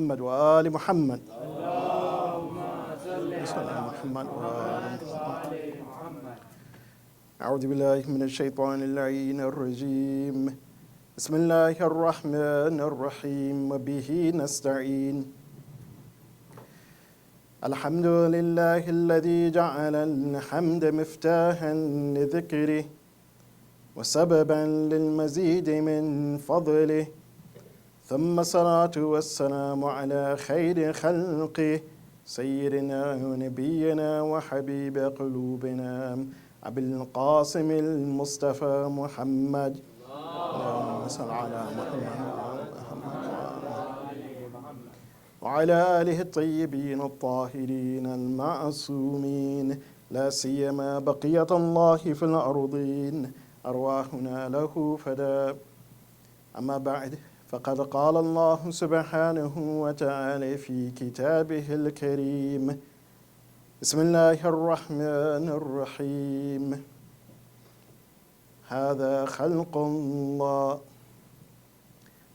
محمد وآل محمد. اللهم صل على محمد وآل محمد. أعوذ بالله من الشيطان اللعين الرجيم. بسم الله الرحمن الرحيم وبه نستعين. الحمد لله الذي جعل الحمد مفتاحا لذكره وسببا للمزيد من فضله، ثم الصلاة والسلام على خير خلقه سيدنا ونبينا وحبيب قلوبنا أبي القاسم المصطفى محمد. اللهم صل على محمد وعلى آله الطيبين الطاهرين المعصومين، لا سيما بقية الله في الأرضين، أرواحنا له فداء. أما بعد، فقد قال الله سبحانه وتعالى في كتابه الكريم: بسم الله الرحمن الرحيم. هذا خلق الله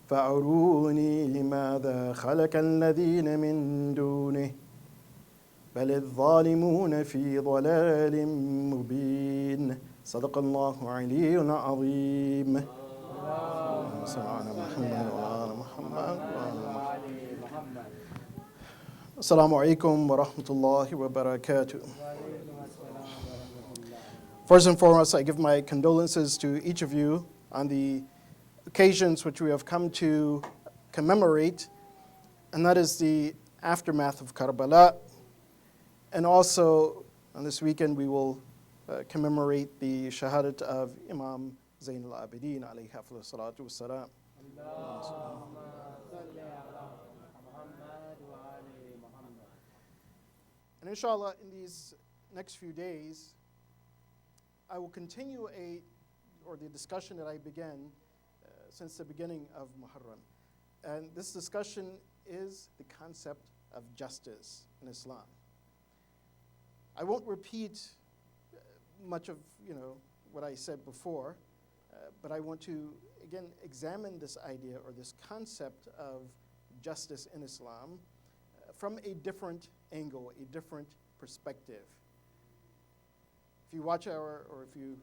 فأروني لماذا خلق الذين من دونه بل الظالمون في ضلال مبين. صدق الله العلي العظيم. اللهم صل على محمد وآل محمد. Assalamu alaikum wa rahmatullahi wa barakatuh. First and foremost, I give my condolences to each of you on the occasions which we have come to commemorate, and that is the aftermath of Karbala. And also, on this weekend, we will commemorate the shahadat of Imam Zain al-Abidin alayhi salatu wassalam. And inshallah, in these next few days, I will continue the discussion that I began since the beginning of Muharram. And this discussion is the concept of justice in Islam. I won't repeat much of what I said before, but I want to again examine this idea or this concept of justice in Islam from a different angle, a different perspective. If you watch or if you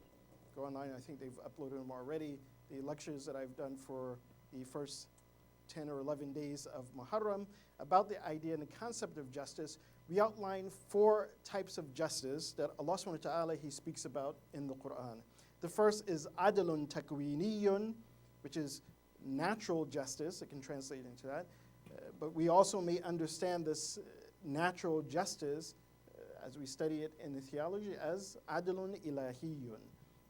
go online, I think they've uploaded them already, the lectures that I've done for the first 10 or 11 days of Muharram about the idea and the concept of justice. We outline 4 types of justice that Allah subhanahu wa ta'ala, He speaks about in the Quran. The first is adlun takwiniyun, which is natural justice. It can translate into that. But we also may understand this natural justice as we study it in the theology as adlun ilahiyun,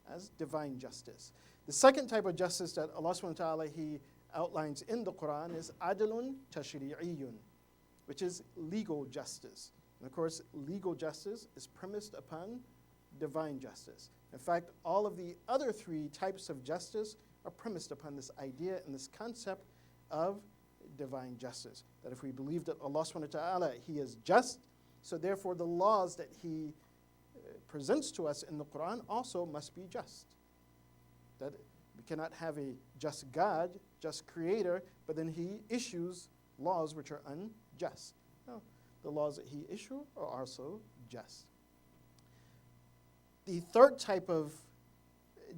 as divine justice. The second type of justice that Allah subhanahu wa ta'ala, He outlines in the Quran is adlun tashri'iyun, which is legal justice. And of course, legal justice is premised upon divine justice. In fact, all of the other 3 types of justice are premised upon this idea and this concept of divine justice. That if we believe that Allah subhanahu wa ta'ala, He is just, so therefore the laws that He presents to us in the Quran also must be just. That we cannot have a just God, just creator, but then He issues laws which are unjust. No, the laws that He issues are also just. The third type of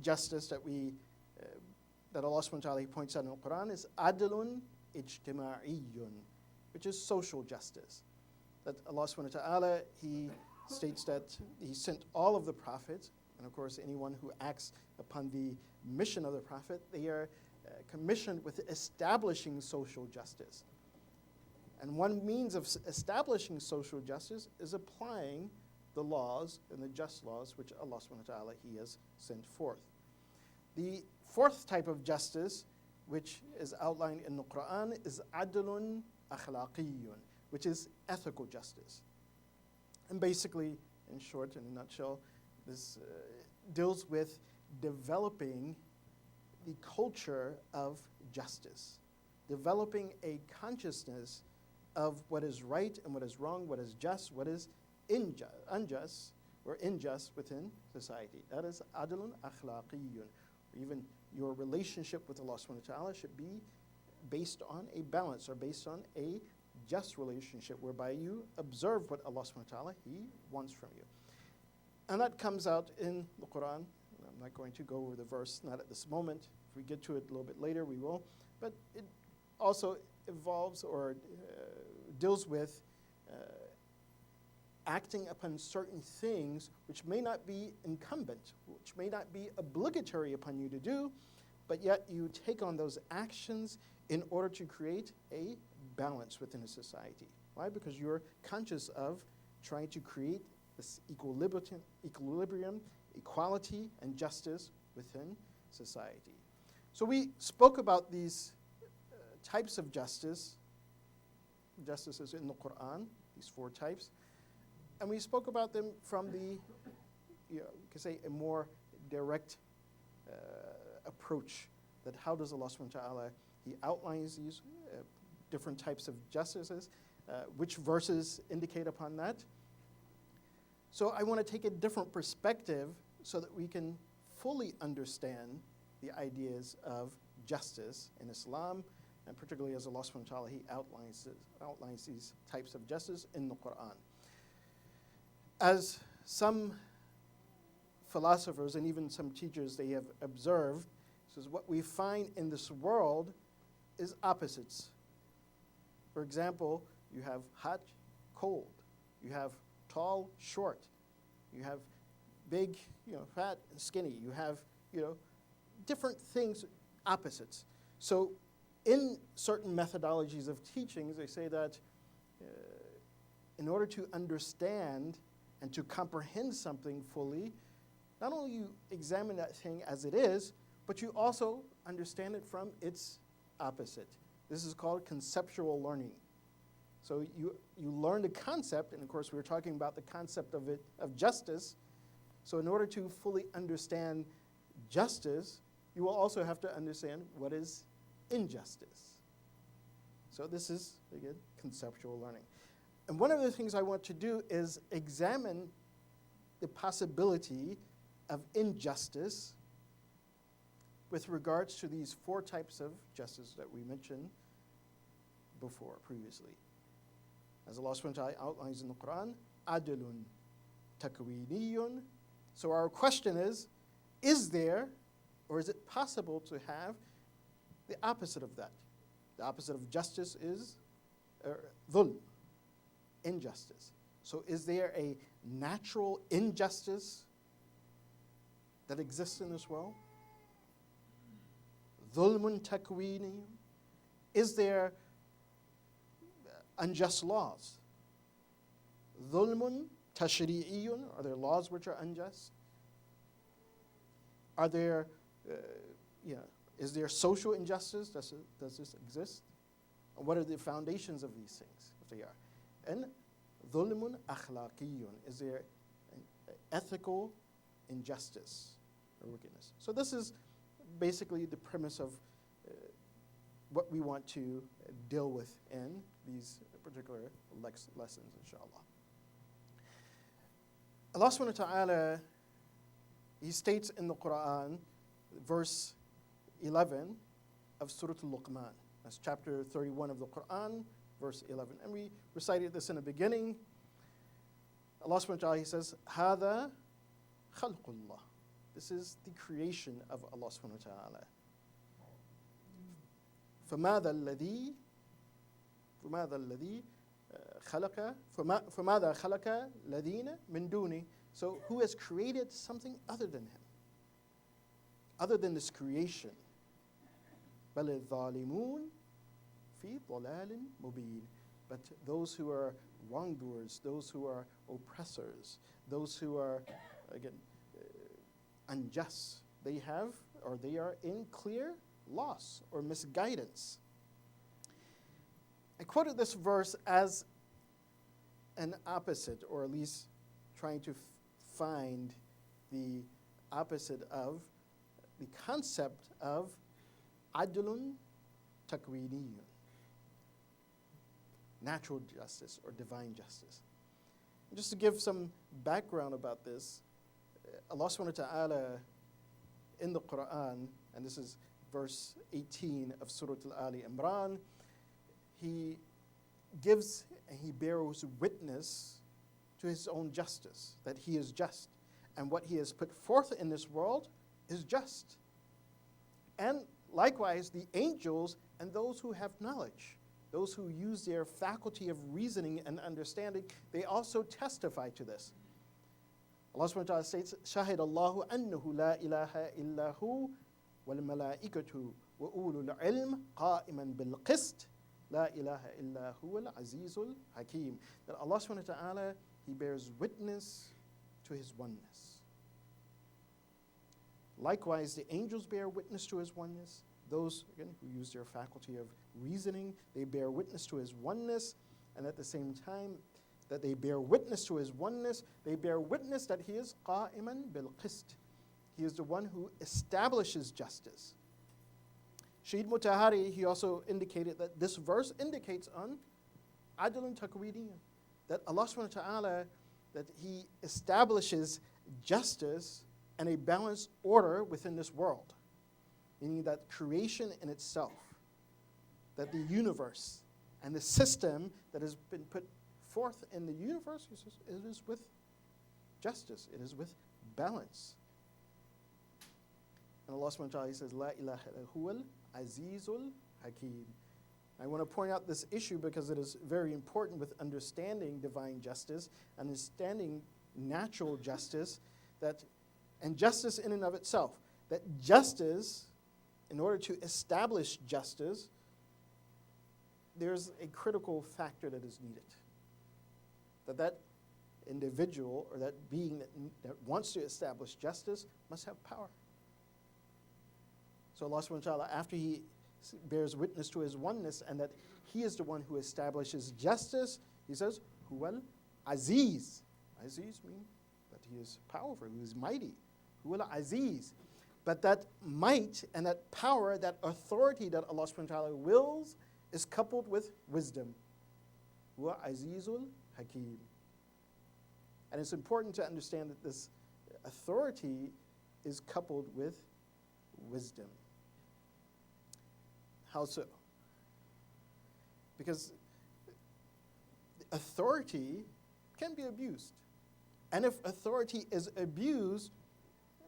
justice that Allah subhanahu wa ta'ala points out in the Quran is adlun ijtima'iyun, which is social justice. That Allah subhanahu wa ta'ala, He states that He sent all of the prophets, and of course anyone who acts upon the mission of the prophet, they are commissioned with establishing social justice. And one means of establishing social justice is applying the laws and the just laws which Allah subhanahu wa ta'ala, He has sent forth. The fourth type of justice, which is outlined in the Quran, is adlun akhlaqiyun, which is ethical justice. And basically, in short, in a nutshell, this deals with developing the culture of justice, developing a consciousness of what is right and what is wrong, what is just, what is unjust or injust within society. That is adlun akhlaqiyun. Even your relationship with Allah subhanahu wa ta'ala should be based on a balance or based on a just relationship whereby you observe what Allah subhanahu wa ta'ala, He wants from you. And that comes out in the Quran. I'm not going to go over the verse, not at this moment. If we get to it a little bit later, we will. But it also evolves or deals with acting upon certain things which may not be incumbent, which may not be obligatory upon you to do, but yet you take on those actions in order to create a balance within a society. Why? Because you're conscious of trying to create this equilibrium, equality, and justice within society. So we spoke about these types of justices in the Quran, these 4 types, and we spoke about them from the, you could say, a more direct approach, that how does Allah subhanahu wa ta'ala, He outlines these different types of justices, which verses indicate upon that. So I want to take a different perspective so that we can fully understand the ideas of justice in Islam, and particularly as Allah subhanahu wa ta'ala, He outlines these types of justice in the Quran. As some philosophers and even some teachers, they have observed, says what we find in this world is opposites. For example, you have hot, cold. You have tall, short. You have big, fat, and skinny. You have, different things, opposites. So in certain methodologies of teachings, they say that in order to understand and to comprehend something fully, not only you examine that thing as it is, but you also understand it from its opposite. This is called conceptual learning. So you learn the concept, and of course we're talking about the concept of justice. So in order to fully understand justice, you will also have to understand what is injustice. So this is, again, conceptual learning. And one of the things I want to do is examine the possibility of injustice with regards to these 4 types of justice that we mentioned previously. As Allah subhanahu wa ta'ala outlines in the Quran, adlun takwiniyun. So our question is there, or is it possible to have the opposite of that? The opposite of justice is dhulm, injustice. So is there a natural injustice that exists in this world? Dhulmun takwini. Is there unjust laws? Dhulmun tashri'iyun. Are there laws which are unjust? Are there, is there social injustice? Does this exist? And what are the foundations of these things, if they are? And dhulmun akhlaqiyun. Is there an ethical injustice or wickedness? So this is basically the premise of what we want to deal with in these particular lessons, inshallah. Allah subhanahu wa ta'ala, He states in the Quran, verse 11 of Surah Al-Luqman. That's chapter 31 of the Quran, verse 11. And we recited this in the beginning. Allah subhanahu wa ta'ala, He says, هَذَا خَلْقُ اللَّهِ. This is the creation of Allah subhanahu wa ta'ala. فَمَاذَا الَّذِي فَمَاذَا خَلَقَ الَّذِينَ مِن دُونِهِ. So who has created something other than Him? Other than this creation. بَلِ الظَّالِمُونَ فِي ضَلَالٍ مُبِينٍ. But those who are wrongdoers, those who are oppressors, those who are, again, unjust, they are in clear loss or misguidance. I quoted this verse as an opposite, or at least trying to find the opposite of the concept of adlun takwiniyun, natural justice or divine justice. And just to give some background about this, Allah subhanahu wa ta'ala in the Quran, and this is verse 18 of Surah Al-Ali Imran, He gives and he bears witness to his own justice, that he is just. And what he has put forth in this world is just. And likewise, the angels and those who have knowledge, those who use their faculty of reasoning and understanding, they also testify to this. Allah subhanahu wa ta'ala states, شَهِدَ اللَّهُ أَنَّهُ لَا إِلَهَ إِلَّا هُ وَالْمَلَائِكَةُ وَأُولُو الْعِلْمِ قَائِمًا بِالْقِسْطِ لَا إِلَهَ إِلَّا هُوَ الْعَزِيزُ الْحَكِيمُ. That Allah subhanahu wa ta'ala, he bears witness to his oneness. Likewise, the angels bear witness to his oneness. Those, again, who use their faculty of reasoning, they bear witness to his oneness, and at the same time that they bear witness to his oneness, they bear witness that he is qa'iman bil qist. He is the one who establishes justice. Shaykh Mutahari, he also indicated that this verse indicates on adlun taqweediyyan, that Allah subhanahu wa ta'ala, that he establishes justice and a balanced order within this world. Meaning that creation in itself, that the universe and the system that has been put forth in the universe, it is with justice, it is with balance. And Allah subhanahu wa ta'ala says, La ilaha illa huwal azizul hakim. I want to point out this issue because it is very important with understanding divine justice, understanding natural justice, that, and justice in and of itself, that justice, in order to establish justice, there's a critical factor that is needed. That individual or that being that wants to establish justice must have power. So Allah subhanahu wa ta'ala, after he bears witness to his oneness and that he is the one who establishes justice, he says, Huwal Aziz. Aziz means that he is powerful, he is mighty. Huwal Aziz. But that might and that power, that authority that Allah subhanahu wa ta'ala wills is coupled with wisdom. Huwa Azizul Hakim. And it's important to understand that this authority is coupled with wisdom. How so? Because authority can be abused. And if authority is abused,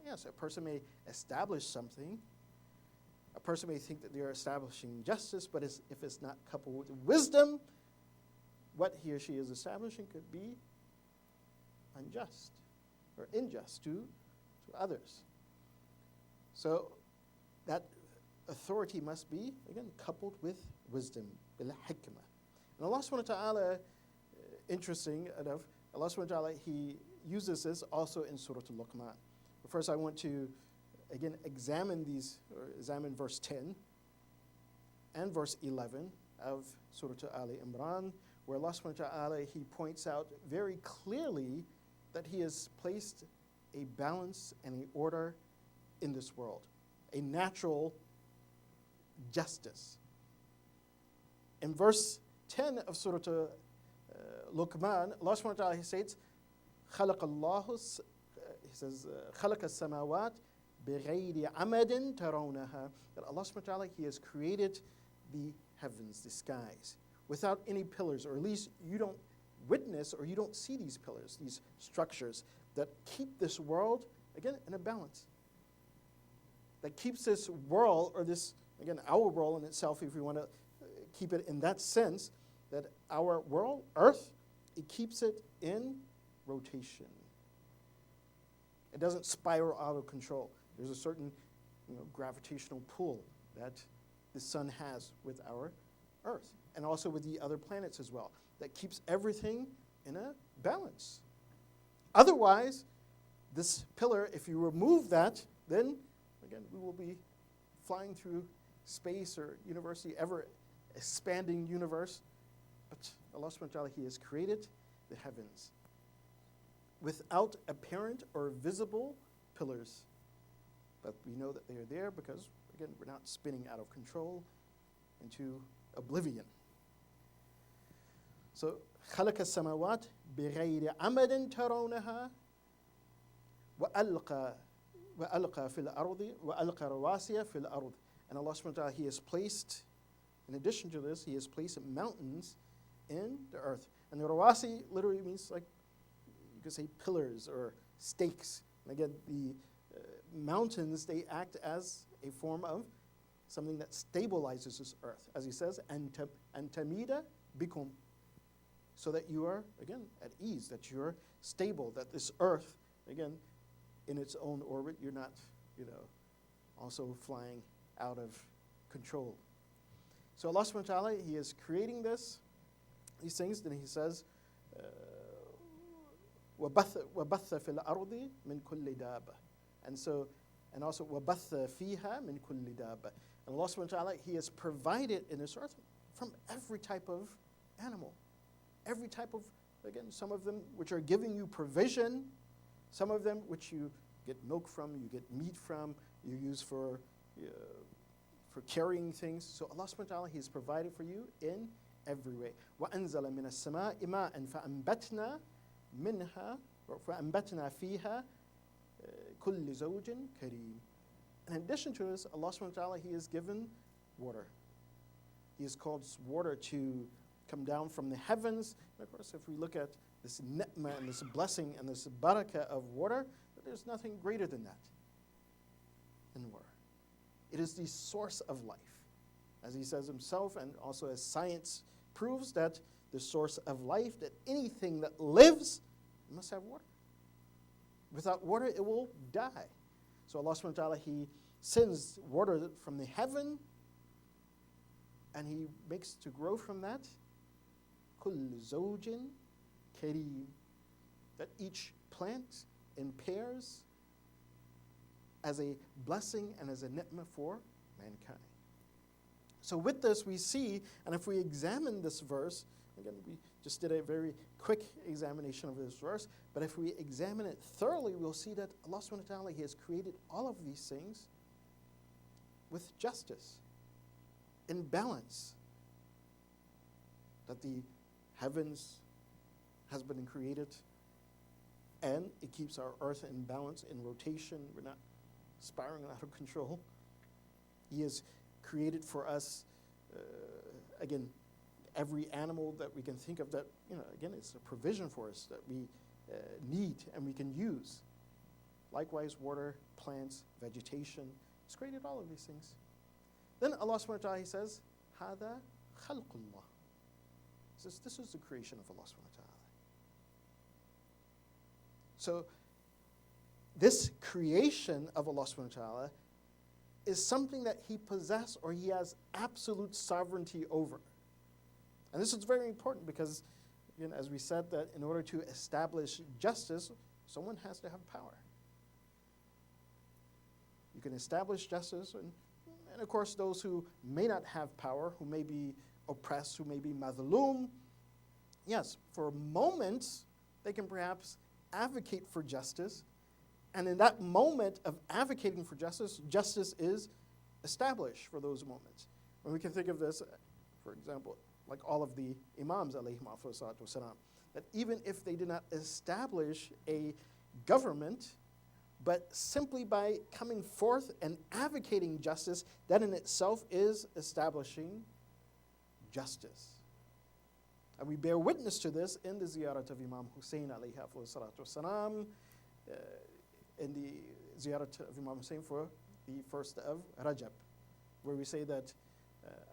yes, a person may establish something. A person may think that they are establishing justice, but if it's not coupled with wisdom, what he or she is establishing could be unjust or unjust to others. So that authority must be, again, coupled with wisdom, bil hikmah. And Allah subhanahu wa ta'ala, interesting enough, Allah subhanahu wa ta'ala, he uses this also in Surah Al-Luqman. But first I want to, again, examine verse 10 and verse 11 of Surah Ali Imran, where Allah subhanahu wa ta'ala, he points out very clearly that he has placed a balance and an order in this world, a natural justice. In verse 10 of Surah Luqman, Allah subhanahu wa ta'ala, he states, خَلَقَ اللَّهُ, he says, خَلَقَ السَّمَاوَاتِ بِغَيْرِ عَمَدٍ تَرَوْنَهَا, that Allah subhanahu wa ta'ala, he has created the heavens, the skies, without any pillars, or at least you don't witness or you don't see these pillars, these structures that keep this world, again, in a balance. That keeps this world, or this, again, our world in itself, if we want to keep it in that sense, that our world, Earth, it keeps it in rotation. It doesn't spiral out of control. There's a certain, gravitational pull that the sun has with our Earth, and also with the other planets as well, that keeps everything in a balance. Otherwise, this pillar, if you remove that, then, again, we will be flying through space or universe, the ever-expanding universe. But Allah subhanahu wa ta'ala, he has created the heavens without apparent or visible pillars. But we know that they are there because, again, we're not spinning out of control into oblivion. So, خَلَقَ السَّمَاوَاتِ بِغَيْرِ عَمَدٍ تَرَوْنَهَا وَأَلْقَى فِي الْأَرْضِ وَأَلْقَى رَوَاسِيَ فِي الْأَرْضِ. And Allah subhanahu wa ta'ala, he has placed, in addition to this, he has placed mountains in the earth. And the rawasi literally means, like, you could say pillars or stakes. And again, the mountains, they act as a form of something that stabilizes this earth. As he says, and tamida bikum, so that you are, again, at ease, that you're stable, that this earth, again, in its own orbit, you're not, also flying out of control. So Allah subhanahu wa ta'ala, He is creating these things, then He says, وَبَثَّ فِي الْأَرْضِ مِنْ كُلِّ دَابَةٍ. And also, وَبَثَّ فِيهَا مِنْ كُلِّ دَابَةٍ. And Allah subhanahu wa ta'ala, He has provided in this earth from every type of animal. Every type of, again, some of them which are giving you provision, some of them which you get milk from, you get meat from, you use for carrying things. So Allah subhanahu wa ta'ala, He has provided for you in every way. وَأَنزَلَ مِنَ السَّمَاءِ مَاءً فَأَنبَتْنَا مِنْهَا فَأَنبَتْنَا فِيهَا كُلِّ زَوْجٍ كَرِيمٍ. In addition to this, Allah subhanahu wa ta'ala, He has given water. He has caused water to come down from the heavens. And of course, if we look at this ni'mah and this blessing and this barakah of water, there's nothing greater than that in water. It is the source of life. As He says Himself, and also as science proves, that the source of life, that anything that lives must have water. Without water, it will die. So Allah subhanahu wa ta'ala, He sends water from the heaven, and He makes to grow from that كُلُّ زَوْجٍ كَرِيمٍ, that each plant in pairs as a blessing and as a ni'mah for mankind. So with this we see, and if we examine this verse, again we just did a very quick examination of this verse, but if we examine it thoroughly, we'll see that Allah subhanahu wa ta'ala, He has created all of these things with justice, in balance. That the heavens has been created, and it keeps our earth in balance, in rotation. We're not spiraling out of control. He has created for us, again, every animal that we can think of that, again, it's a provision for us that we need and we can use. Likewise, water, plants, vegetation. He's created all of these things. Then Allah subhanahu wa ta'ala, He says, هَذَا خَلْقُ اللَّهِ. He says, this is the creation of Allah subhanahu wa ta'ala. So, this creation of Allah subhanahu wa ta'ala is something that He possesses, or He has absolute sovereignty over. And this is very important because, again, as we said, that in order to establish justice, someone has to have power. You can establish justice, and of course those who may not have power, who may be oppressed, who may be madhloom, yes, for moments they can perhaps advocate for justice, and in that moment of advocating for justice, justice is established for those moments. And we can think of this, for example, like all of the Imams, alayhim salatu wasalam, that even if they did not establish a government, but simply by coming forth and advocating justice, that in itself is establishing justice. And we bear witness to this in the ziyarat of Imam Hussein alayhi salatu wasalam, in the ziyarat of Imam Hussein for the first of Rajab, where we say that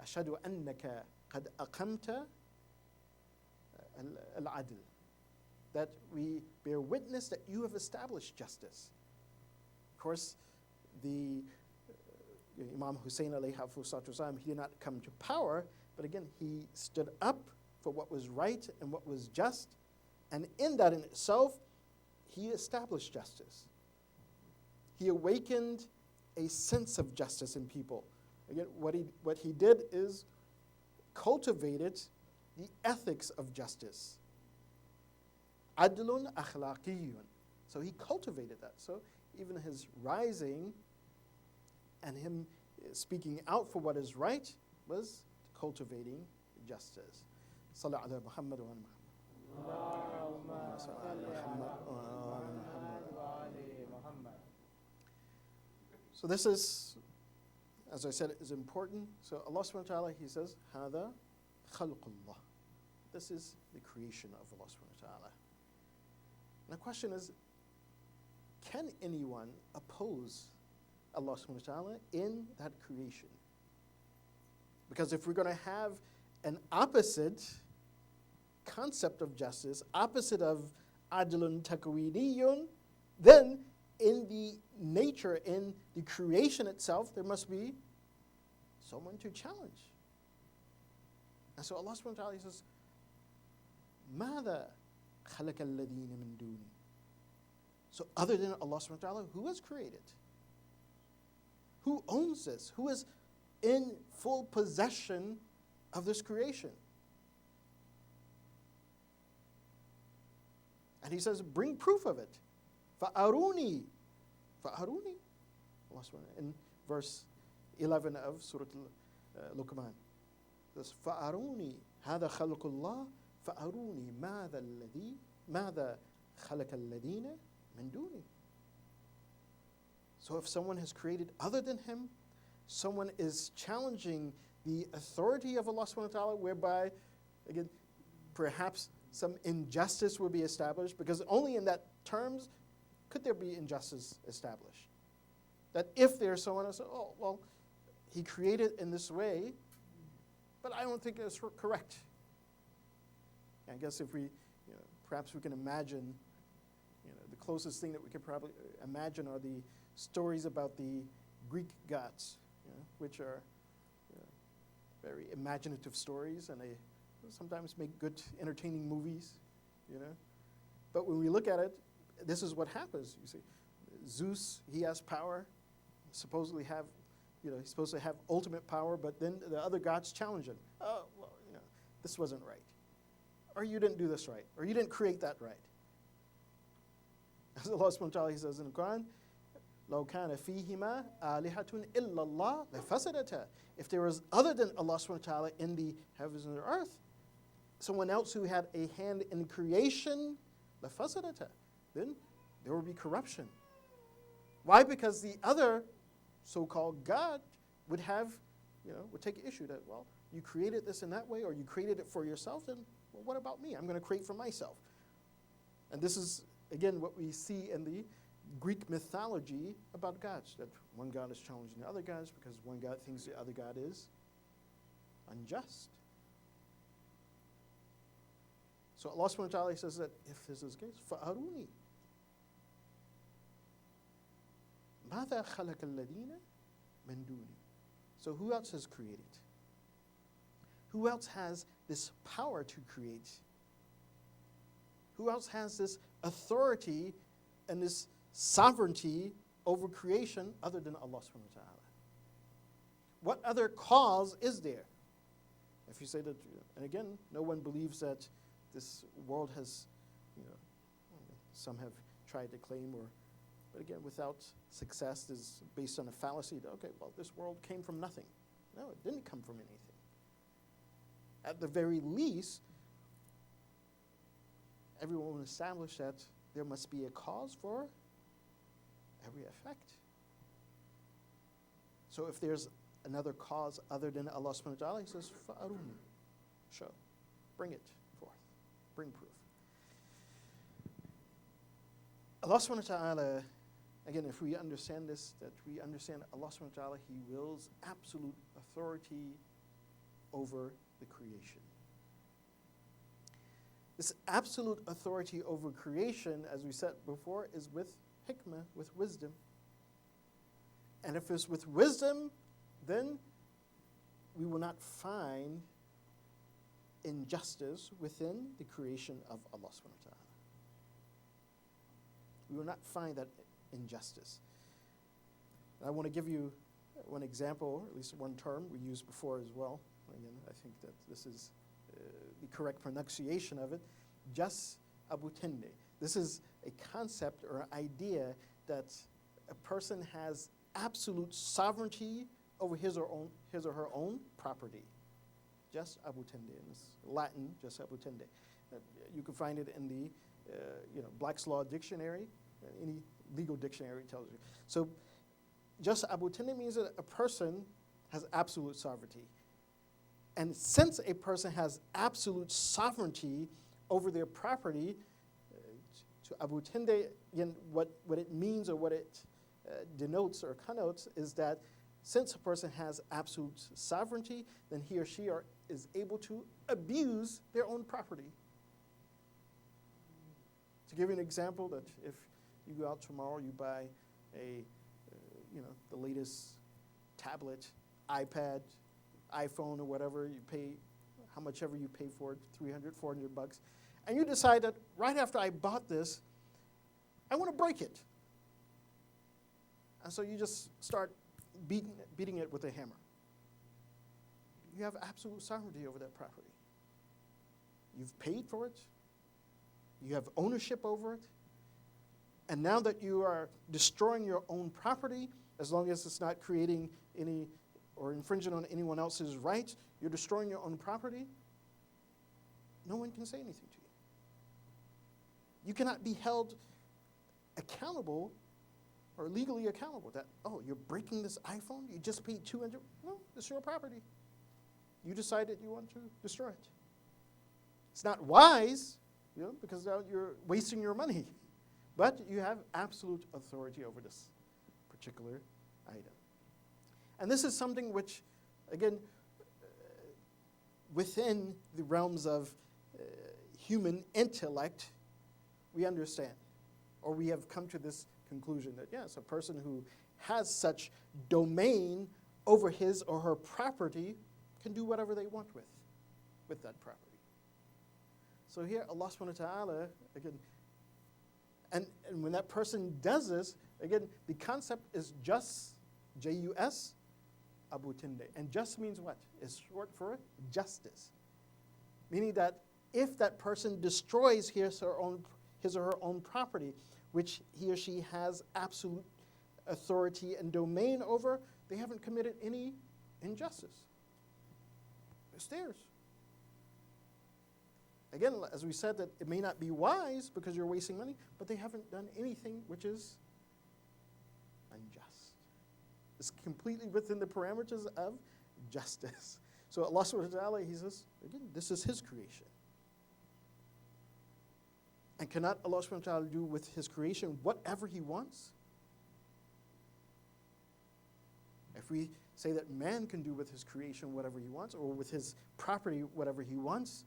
أشهد أنك قد أقمت العدل, that we bear witness that you have established justice. Of course, the Imam Hussein alayhi salatu wasalam, he did not come to power, but again, he stood up for what was right and what was just, and in that in itself, he established justice. He awakened a sense of justice in people. Again, what he did is cultivated the ethics of justice. Adlun akhlaqiyun. So he cultivated that. So even his rising and him speaking out for what is right was cultivating justice. Salli ala Muhammad wa Muhammad. So this is, as I said, is important. So Allah subhanahu wa ta'ala, He says, هَذَا خَلْقُ اللَّهِ. This is the creation of Allah subhanahu wa ta'ala. And the question is, can anyone oppose Allah subhanahu wa ta'ala in that creation? Because if we're going to have an opposite concept of justice, opposite of adlun takwiniyun, then in the nature, in the creation itself, there must be someone to challenge. And so Allah subhanahu wa ta'ala says, ماذا خلق الذين من دوني. So other than Allah subhanahu wa ta'ala, who has created? Who owns this? Who is in full possession of this creation? And he says, bring proof of it. فَأَرُونِي. Allah subhanahu in verse 11 of Surah Luqman. It says, فَأَرُونِي هَذَا خَلْقُ اللَّهِ فَأَرُونِي مَاذَا خَلَقَ الَّذِينَ مِن دُونِي. So if someone has created other than him, someone is challenging the authority of Allah subhanahu wa ta'ala, whereby, again, perhaps some injustice will be established, because only in that terms could there be injustice established. That if there's someone else, oh, well, he created in this way, but I don't think it's correct. I guess if we, perhaps we can imagine, the closest thing that we could probably imagine are the stories about the Greek gods, which are very imaginative stories, and they sometimes make good, entertaining movies, But when we look at it, this is what happens. You see, Zeus, he has power, supposedly have, he's supposed to have ultimate power, but then the other gods challenge him. Oh, well, this wasn't right. Or you didn't do this right. Or you didn't create that right. As Allah subhanahu wa ta'ala, he says in the Quran, لَوْ كَانَ فِيهِمَا آلِهَةٌ إِلَّا اللَّهِ لَفَسَدَتَا. If there was other than Allah subhanahu wa ta'ala in the heavens and the earth, someone else who had a hand in creation, لَفَسَدَتَا, then there would be corruption. Why? Because the other so-called God would have, would take issue that, well, you created this in that way, or you created it for yourself, then, well, what about me? I'm going to create for myself. And this is, again, what we see in the Greek mythology about gods, that one God is challenging the other gods because one God thinks the other God is unjust. So Allah subhanahu wa ta'ala says that if this is the case, فَأَرُونِي مَاذَا خَلَقَ الَّذِينَ مِن دُونِي. So who else has created? Who else has this power to create? Who else has this authority and this sovereignty over creation other than Allah subhanahu wa ta'ala? What other cause is there? If you say that, and again, no one believes that this world has, some have tried to claim, but again, without success, is based on a fallacy that, okay, well, this world came from nothing. No, it didn't come from anything. At the very least, everyone will establish that there must be a cause for every effect. So if there's another cause other than Allah subhanahu wa ta'ala, he says, فَأَرُونِي. Show. Bring it forth. Bring proof. Allah subhanahu wa ta'ala, again, if we understand this, that we understand Allah subhanahu wa ta'ala, he wills absolute authority over the creation. This absolute authority over creation, as we said before, is with hikmah, with wisdom. And if it's with wisdom, then we will not find injustice within the creation of Allah subhanahu wa ta'ala. We will not find that injustice. I want to give you one example, or at least one term we used before as well. Again, I think that this is the correct pronunciation of it. Jas Abu Tende. This is a concept or idea that a person has absolute sovereignty over his or her own property. Jas Abu Tende. In Latin, Jas Abu Tende. You can find it in the Black's Law Dictionary. Any legal dictionary tells you. So, Jas Abu Tende means that a person has absolute sovereignty. And since a person has absolute sovereignty over their property, to Abu Tinde, again, what it means or what it denotes or connotes is that since a person has absolute sovereignty, then he or she is able to abuse their own property. To give you an example, that if you go out tomorrow, you buy the latest tablet, iPad, iPhone, or whatever, you pay how much ever you pay for it, $300, $400, and you decide that right after I bought this, I want to break it. And so you just start beating it with a hammer. You have absolute sovereignty over that property. You've paid for it. You have ownership over it. And now that you are destroying your own property, as long as it's not creating any or infringing on anyone else's rights, you're destroying your own property, no one can say anything to you. You cannot be held accountable or legally accountable that, oh, you're breaking this iPhone, you just paid $200. No, it's your property. You decided you want to destroy it. It's not wise, because now you're wasting your money. But you have absolute authority over this particular item. And this is something which, again, within the realms of human intellect, we understand, or we have come to this conclusion that, yes, a person who has such domain over his or her property can do whatever they want with that property. So here, Allah subhanahu wa ta'ala, again, and when that person does this, again, the concept is just, J-U-S, Abu Tinde. And just means what? It's short for justice. Meaning that if that person destroys his or her own property, which he or she has absolute authority and domain over, they haven't committed any injustice. It's theirs. Again, as we said, that it may not be wise because you're wasting money, but they haven't done anything which is unjust. It's completely within the parameters of justice. So Allah subhanahu wa ta'ala, He says, again, this is His creation. And cannot Allah subhanahu wa ta'ala do with His creation whatever He wants? If we say that man can do with his creation whatever he wants, or with his property whatever he wants,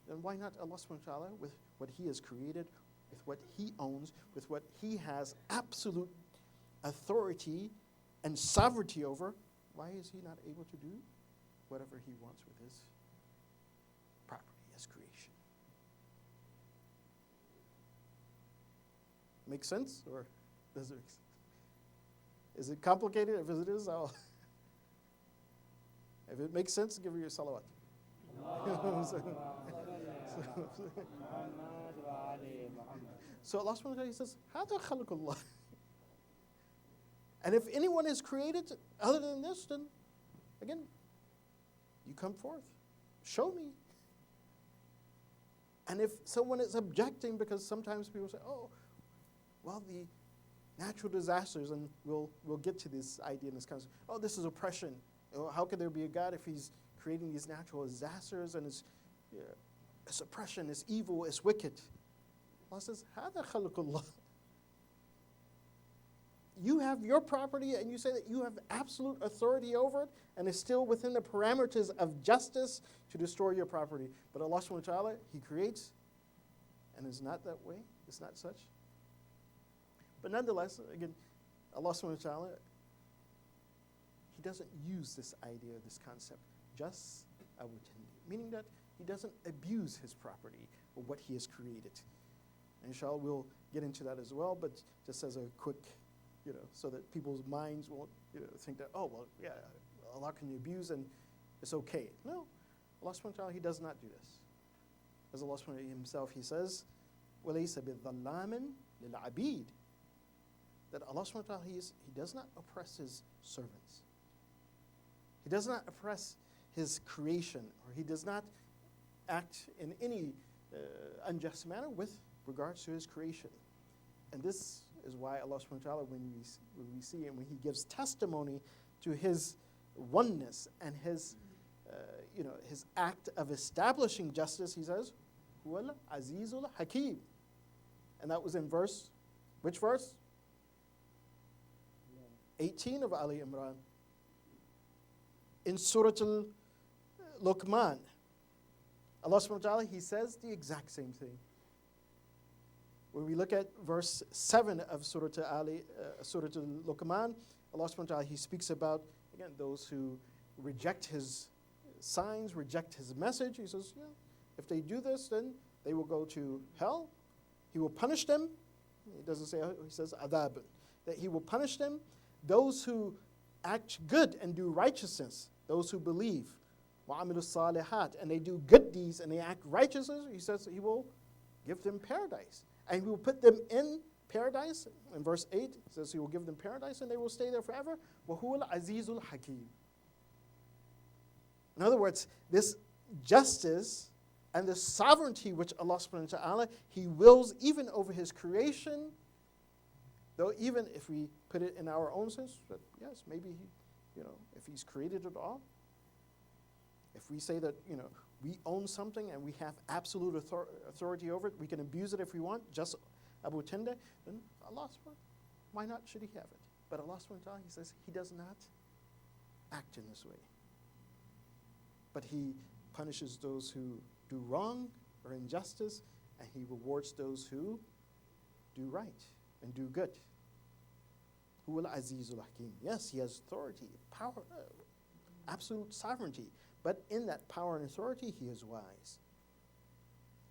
then why not Allah subhanahu wa ta'ala with what He has created, with what He owns, with what He has absolute authority and sovereignty over? Why is He not able to do whatever He wants with His property, His creation? Make sense, or does it make sense? Is it complicated? If it is, if it makes sense, give her your salawat. So Allah subhanahu wa ta'ala says, هَذَا خَلْقُ اللَّهِ. And if anyone is created other than this, then again, you come forth. Show me. And if someone is objecting, because sometimes people say, oh, well, the natural disasters, and we'll get to this idea in this concept. Oh, this is oppression. How could there be a God if He's creating these natural disasters and it's oppression, it's evil, it's wicked? Allah says, هَذَا خَلْقُ اللَّهِ. You have your property and you say that you have absolute authority over it, and it's still within the parameters of justice to destroy your property. But Allah subhanahu wa ta'ala, He creates, and it's not that way, it's not such. But nonetheless, again, Allah subhanahu wa ta'ala, He doesn't use this idea, this concept, just meaning that He doesn't abuse His property or what He has created. And inshallah, we'll get into that as well, but just as a quick, so that people's minds won't, think that, oh, well, yeah, Allah can abuse and it's okay. No, Allah subhanahu wa ta'ala, He does not do this. As Allah subhanahu wa ta'ala Himself, He says, وَلَيْسَ بِالظَّلَّامٍ لِلْعَبِيدِ. That Allah subhanahu wa ta'ala, He does not oppress His servants. He does not oppress His creation, or He does not act in any unjust manner with regards to His creation. And this is why Allah subhanahu wa ta'ala, when we see and when He gives testimony to His oneness and His his act of establishing justice, he says, Huwal Azizul Hakim. And that was in which verse? 18 of Ali Imran. In Surah Al-Luqman, Allah subhanahu wa ta'ala, he says the exact same thing. When we look at verse 7 of Surah Al-Luqman, Allah subhanahu wa ta'ala, he speaks about, again, those who reject his signs, reject his message. He says, if they do this, then they will go to hell. He will punish them. He doesn't say, he says, adab. That he will punish them. Those who act good and do righteousness, those who believe, وَعَمِلُوا الصَّالِحَاتِ, and they do good deeds and they act righteousness, he says he will give them paradise. And he will put them in paradise. In verse 8, it says he will give them paradise and they will stay there forever. وَهُوَ الْعَزِيزُ الْحَكِيمُ. In other words, this justice and the sovereignty which Allah subhanahu wa ta'ala, he wills even over his creation, though even if we put it in our own sense, that yes, maybe if he's created it all, if we say that, we own something and we have absolute authority over it, we can abuse it if we want, just Abu Tinde, then Allah subhanahu, why not should he have it? But Allah subhanahu wa ta'ala, he says he does not act in this way. But he punishes those who do wrong or injustice, and he rewards those who do right and do good. Huwal Azizul Hakim. Yes, he has authority, power, absolute sovereignty. But in that power and authority, he is wise.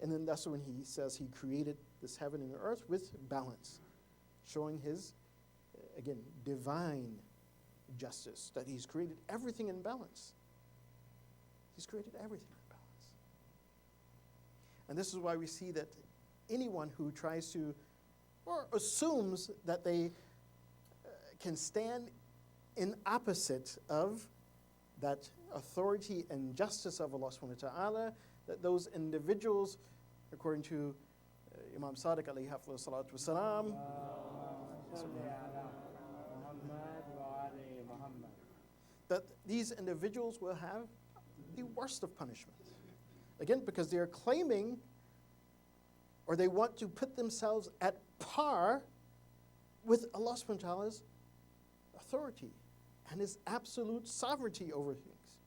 And then that's when he says he created this heaven and earth with balance, showing his, again, divine justice, that he's created everything in balance. He's created everything in balance. And this is why we see that anyone who tries to, or assumes that they can stand in opposite of that authority and justice of Allah subhanahu wa ta'ala, that those individuals, according to Imam Sadiq alayhi salatu wasalam, that these individuals will have the worst of punishment. Again, because they are claiming, or they want to put themselves at par with Allah subhanahu wa ta'ala's authority and his absolute sovereignty over things.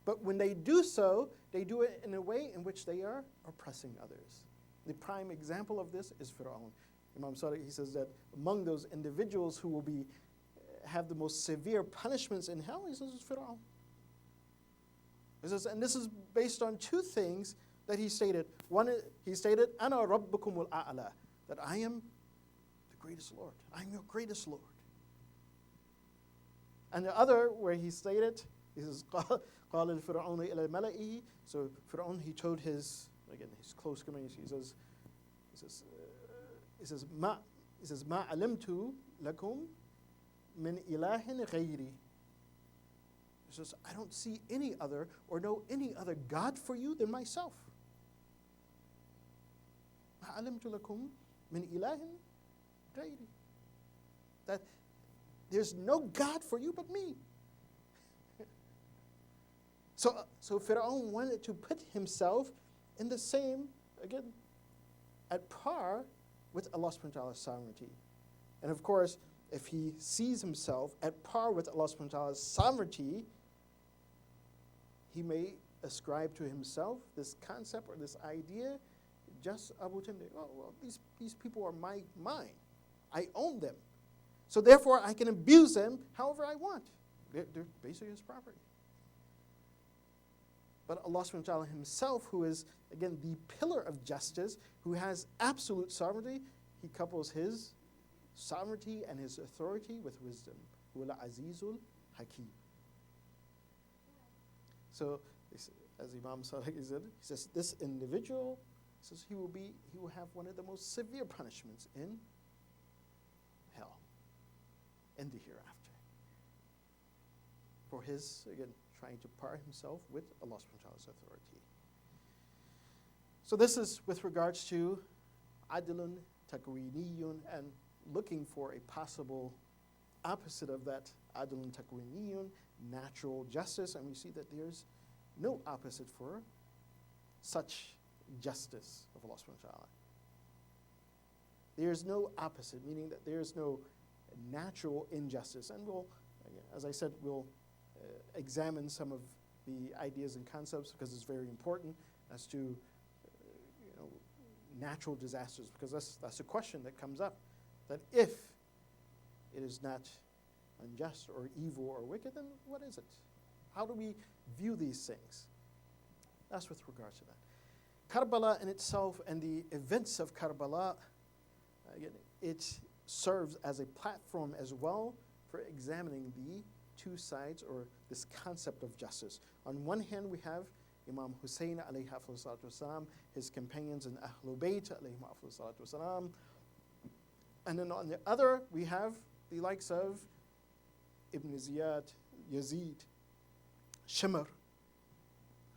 But when they do so, they do it in a way in which they are oppressing others. The prime example of this is Fir'aun. Imam Sadiq, he says that among those individuals who will have the most severe punishments in hell, he says it's Fir'aun. He says, and this is based on two things that he stated. One, he stated, Ana Rabbukumul A'la, that I am the greatest Lord. I am your greatest Lord. And the other, where he stated, he says, قَالَ الْفِرْعَوْنُ إِلَى مَلَئِهِ. So Fir'aun, he told his close community, he says, مَا عَلِمْتُ لَكُمْ مِنْ إِلَهٍ غَيْرِي. He says, I don't see any other or know any other God for you than myself. مَا عَلِمْتُ لَكُمْ مِنْ إِلَهٍ غَيْرِي. That there's no God for you but me. So Fir'aun wanted to put himself in the same, again, at par with Allah subhanahu wa ta'ala's sovereignty. And of course, if he sees himself at par with Allah subhanahu wa ta'ala's sovereignty, he may ascribe to himself this concept or this idea, just Abu Tinde, these people are mine. I own them. So therefore, I can abuse them however I want. They're basically his property. But Allah subhanahu wa ta'ala himself, who is, again, the pillar of justice, who has absolute sovereignty, he couples his sovereignty and his authority with wisdom. Huwa al-Azizul Hakim. So, as Imam Sadiq said, he says, this individual, he says, he will have one of the most severe punishments in hell, in the hereafter, for his, again, trying to par himself with Allah subhanahu wa ta'ala's authority. So this is with regards to adlun takwiniyun, and looking for a possible opposite of that adlun takwiniyun, natural justice, and we see that there's no opposite for such justice of Allah subhanahu wa ta'ala. There is no opposite, meaning that there is no natural injustice. And we'll, as I said, we'll examine some of the ideas and concepts because it's very important as to natural disasters, because that's a question that comes up, that if it is not unjust or evil or wicked, then what is it? How do we view these things? That's with regard to that. Karbala in itself and the events of Karbala, again, it serves as a platform as well for examining the two sides or this concept of justice. On one hand, we have Imam Hussein alayhi salatu wasalam, his companions in Ahlul Bayt alayhi salatu wasalam. And then on the other, we have the likes of Ibn Ziyad, Yazid, Shimr,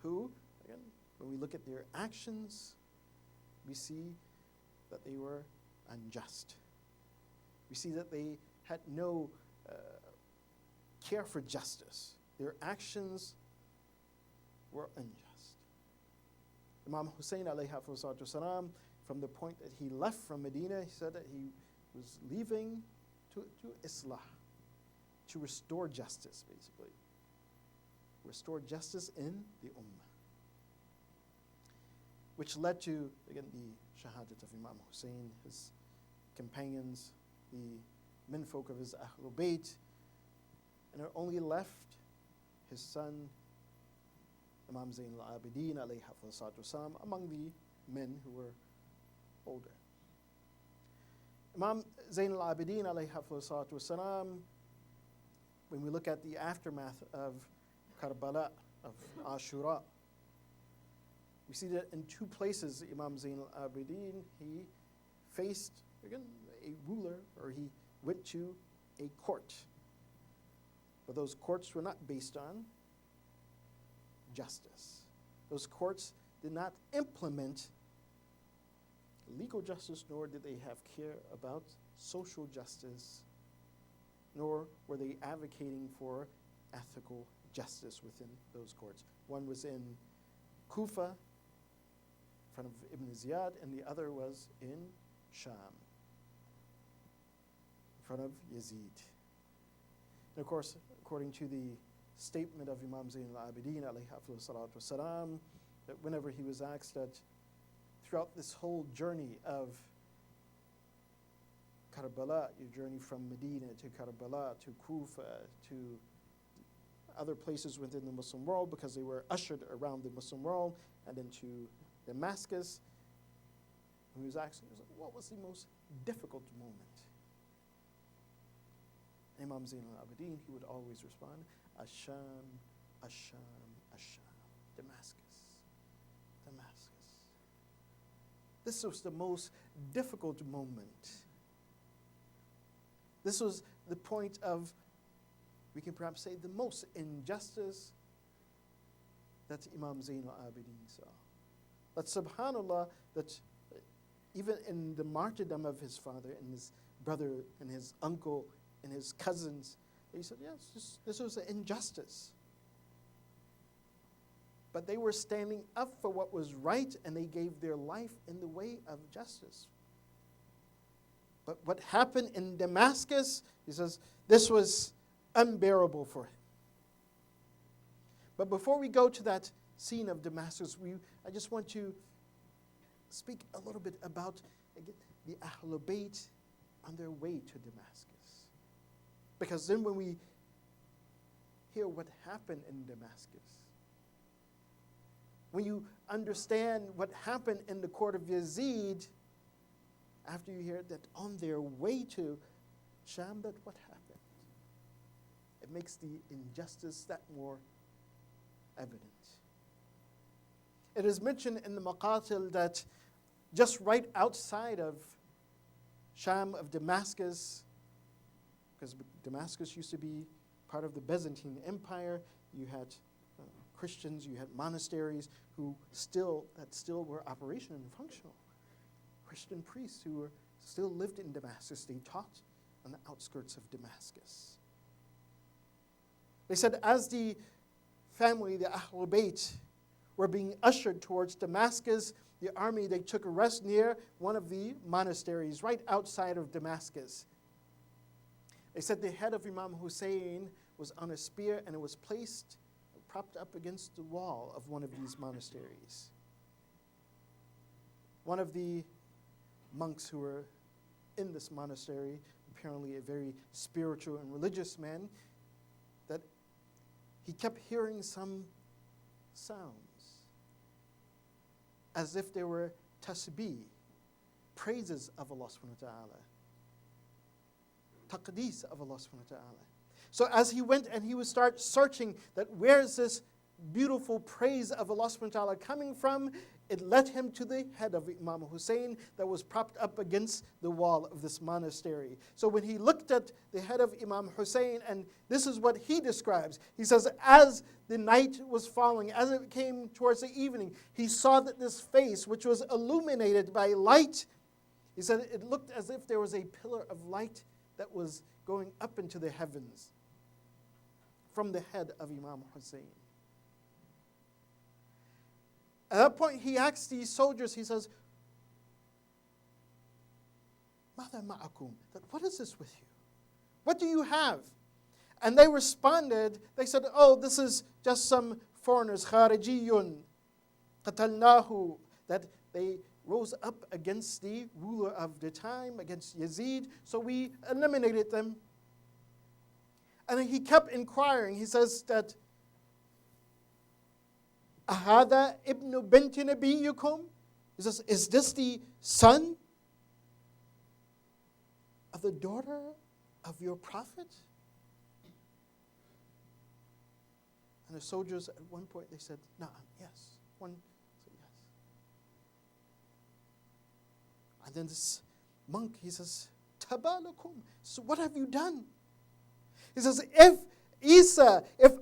who, again, when we look at their actions, we see that they were unjust. We see that they had no care for justice. Their actions were unjust. Imam Hussein alayhi salatu wasalam, from the point that he left from Medina, he said that he was leaving to Islah, to restore justice, basically. Restore justice in the Ummah. Which led to, again, the shahadat of Imam Hussein, his companions, the menfolk of his Ahlul Bayt, and it only left his son, Imam Zayn al-Abidin alayhi salatu wasalam, among the men who were older. Imam Zayn al-Abidin alayhi salatu wasalam, when we look at the aftermath of Karbala, of Ashura, we see that in two places Imam Zayn al-Abidin, he faced, again, a ruler, or he went to a court. But those courts were not based on justice. Those courts did not implement legal justice, nor did they have care about social justice, nor were they advocating for ethical justice within those courts. One was in Kufa, in front of Ibn Ziyad, and the other was in Sham, in front of Yazid. And of course, according to the statement of Imam Zayn al-Abidin alayhi salatu wasalam, that whenever he was asked that throughout this whole journey of Karbala, your journey from Medina to Karbala to Kufa to other places within the Muslim world, because they were ushered around the Muslim world, and then to Damascus, he was asked, what was the most difficult moment? Imam Zayn al-Abidin, he would always respond, Asham, Asham, Asham, Damascus, Damascus. This was the most difficult moment. This was the point of, we can perhaps say, the most injustice that Imam Zayn al-Abidin saw. But subhanAllah, that even in the martyrdom of his father and his brother and his uncle and his cousins, he said, yes, this was an injustice. But they were standing up for what was right, and they gave their life in the way of justice. But what happened in Damascus, he says, this was unbearable for him. But before we go to that scene of Damascus, I just want to speak a little bit about, again, the Ahlul Bayt on their way to Damascus. Because then when we hear what happened in Damascus, when you understand what happened in the court of Yazid, after you hear that on their way to Sham, that what happened? It makes the injustice that more evident. It is mentioned in the Maqatil that just right outside of Sham, of Damascus, because Damascus used to be part of the Byzantine Empire, you had Christians, you had monasteries who still were operational and functional. Christian priests who still lived in Damascus, they taught on the outskirts of Damascus. They said as the family, the Ahlul Bayt, were being ushered towards Damascus, the army, they took a rest near one of the monasteries right outside of Damascus. They said the head of Imam Hussein was on a spear and it was placed, propped up against the wall of one of these monasteries. One of the monks who were in this monastery, apparently a very spiritual and religious man, that he kept hearing some sounds as if they were tasbih, praises of Allah subhanahu wa ta'ala, taqdees of Allah subhanahu wa ta'ala. So as he went and he would start searching that where is this beautiful praise of Allah subhanahu wa ta'ala coming from, it led him to the head of Imam Hussein that was propped up against the wall of this monastery. So when he looked at the head of Imam Hussein, and this is what he describes, he says, as the night was falling, as it came towards the evening, he saw that this face, which was illuminated by light, he said it looked as if there was a pillar of light that was going up into the heavens from the head of Imam Hussein. At that point, he asked these soldiers, he says, "Mada ma'akum?" What is this with you? What do you have? And they responded, they said, "Oh, this is just some foreigners, kharijiyun, qatalnahu," that they rose up against the ruler of the time, against Yazid, so we eliminated them. And then he kept inquiring, he says that, "Ahada ibn binti nabiyukum?" He says, "Is this the son of the daughter of your prophet?" And the soldiers at one point, they said, "Na'am, yes." One said yes. And then this monk, he says, "Tabalakum." So what have you done? He says, if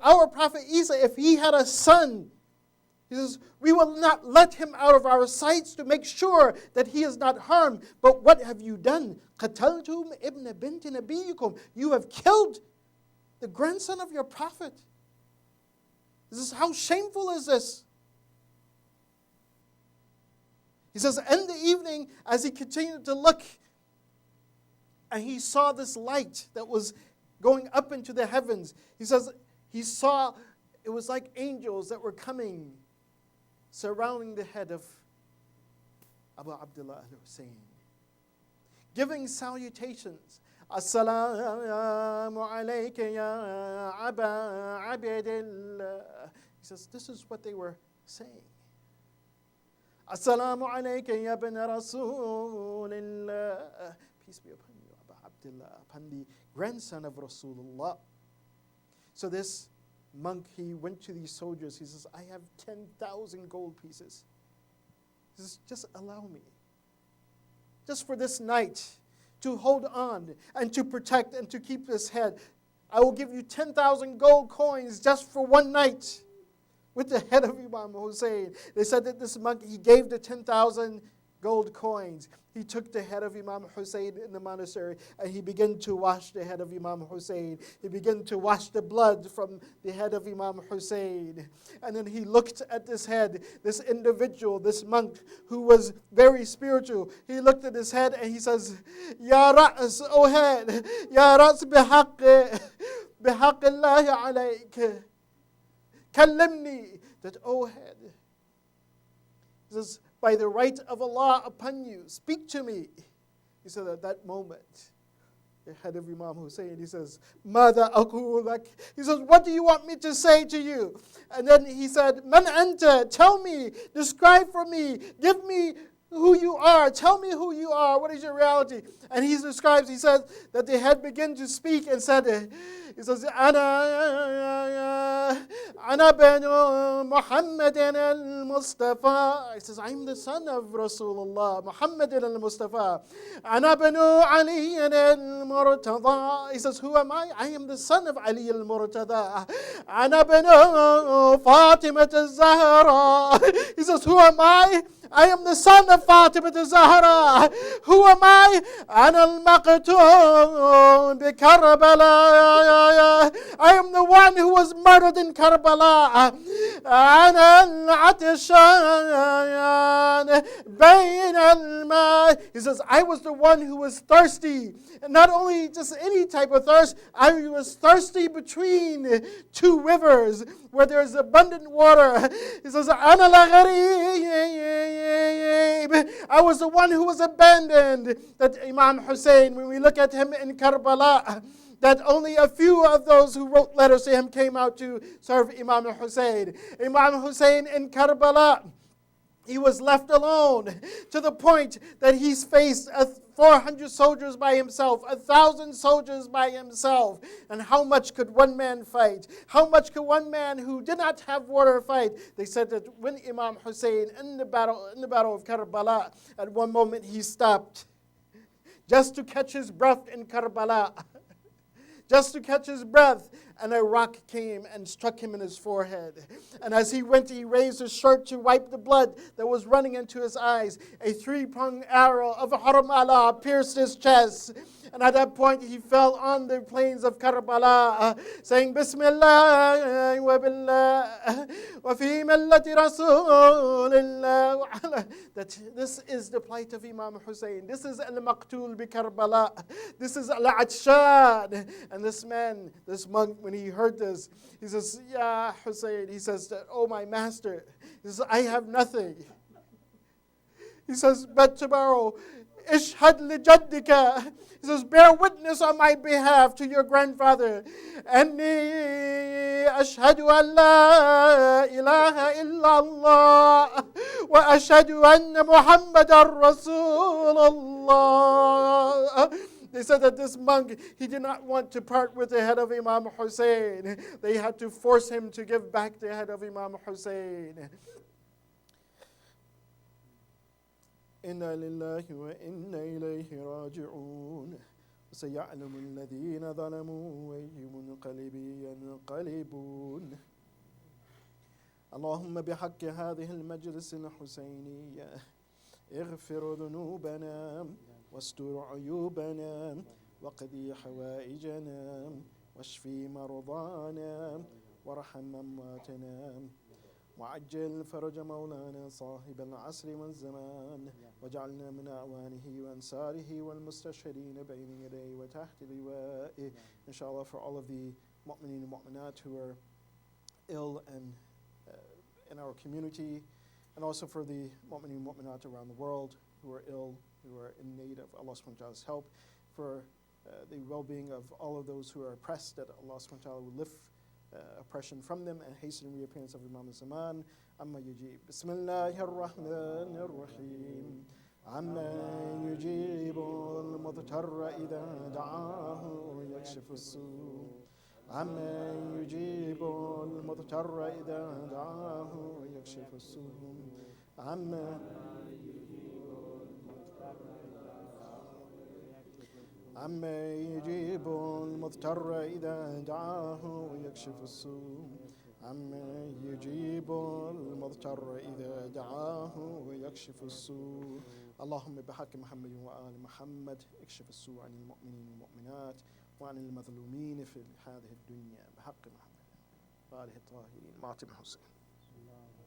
our prophet Isa, if he had a son, he says, we will not let him out of our sights to make sure that he is not harmed. But what have you done? قَتَلْتُمْ ibn binti nabiyukum. You have killed the grandson of your prophet. He says, how shameful is this? He says, in the evening, as he continued to look, and he saw this light that was going up into the heavens. He says, he saw, it was like angels that were coming, surrounding the head of Abu Abdullah al-Hussein, giving salutations. Assalamu alayka ya Aba Abdillah. He says, this is what they were saying. Assalamu alayka ya ibn Rasulillah. Peace be upon you, Abu Abdullah, upon the grandson of Rasulullah. So this monk, he went to these soldiers. He says, I have 10,000 gold pieces. He says, just allow me, just for this night, to hold on and to protect and to keep this head. I will give you 10,000 gold coins just for one night with the head of Imam Hussein. They said that this monk, he gave the 10,000 gold coins. He took the head of Imam Hussein in the monastery and he began to wash the head of Imam Hussein. He began to wash the blood from the head of Imam Hussein. And then he looked at this head, this individual, this monk who was very spiritual. He looked at his head and he says, Ya Ra's, O head, Ya Ra's bihaqq Allahi alayk. Kallimni, that, O head. He says, by the right of Allah upon you, speak to me. He said at that moment, the head of Imam Hussein, he says, Mada aqulak. He says, what do you want me to say to you? And then he said, Man anta, tell me, describe for me, give me who you are, tell me who you are, what is your reality? And he describes, he says that the head began to speak and said, he says, Ana banu Muhammadin al-Mustafa. He says, I'm the son of Rasulullah, Muhammadin al-Mustafa. Ana banu Ali al-Murtada. He says, who am I? I am the son of Ali al-Murtada. Ana banu Fatima al-Zahra. He says, who am I? I am the son of Fatima فاطمة الزهراء. Who am I? أنا المقتول بكربلاء. I am the one who was murdered in Karbala. أنا العطشان بين الماء. He says, I was the one who was thirsty. And not only just any type of thirst, I was thirsty between two rivers where there is abundant water. He says, أنا الغريب. I was the one who was abandoned. That Imam Hussein, when we look at him in Karbala, that only a few of those who wrote letters to him came out to serve Imam Hussein. Imam Hussein in Karbala, he was left alone to the point that he's faced 400 soldiers by himself, 1,000 soldiers by himself. And how much could one man fight? How much could one man who did not have water fight? They said that when Imam Hussein in the battle of Karbala, at one moment he stopped just to catch his breath in Karbala. Just to catch his breath, and a rock came and struck him in his forehead. And as he went, he raised his shirt to wipe the blood that was running into his eyes. A 3-pronged arrow of Haram Allah pierced his chest. And at that point, he fell on the plains of Karbala, saying, Bismillah wa billah wa fi millati Rasulillah. That this is the plight of Imam Hussein. This is al-Maqtul bi Karbala. This is al-Atshan. And this man, this monk, when he heard this, he says, Ya Hussein, he says, that, oh my master, he says, I have nothing. He says, but tomorrow, Ishhad li jaddika. He says, bear witness on my behalf to your grandfather. Anni ashhadu an la ilaha illallah wa ashhadu anna Muhammadan Rasulullah. They said that this monk, he did not want to part with the head of Imam Hussein. They had to force him to give back the head of Imam Hussein. إنا لله وإنا إليه راجعون وسيعلم الذين ظلموا أي منقلب ينقلبون. اللهم بحق هذه المجلس الحسيني اغفر ذنوبنا واستر عيوبنا وقضي حوائجنا واشفي مرضانا وارحم أمواتنا وعجل فرج مولانا صاحب العصر والزمان واجعلنا من أعوانه وأنصاره والمستشهدين بين يديه وتحت لوائه. Inshallah, for all of the mu'mineen and mu'minat who are ill and in our community, and also for the mu'mineen and mu'minat around the world who are ill, who are in need of Allah subhanahu wa ta'ala's help, for the well-being of all of those who are oppressed, that Allah subhanahu wa ta'ala will lift oppression from them and hasten the reappearance of Imam al-Zaman. Amma yujib. Bismillahir Rahmanir Rahim. Amma yujibu al-mudtarra idha da'ahu yakshifu as-su'. Amma yujibu al-mudtarra idha da'ahu yakshifu as-su'. Amma عما يجيب المضطر إذا دعاه ويكشف السوء. عما يجيب المضطر إذا دعاه ويكشف السوء. اللهم بحق محمد وآل محمد اكشف السوء عن المؤمنين والمؤمنات وعن المظلومين في هذه الدنيا بحق محمد وآله الطاهرين. معطي حسين.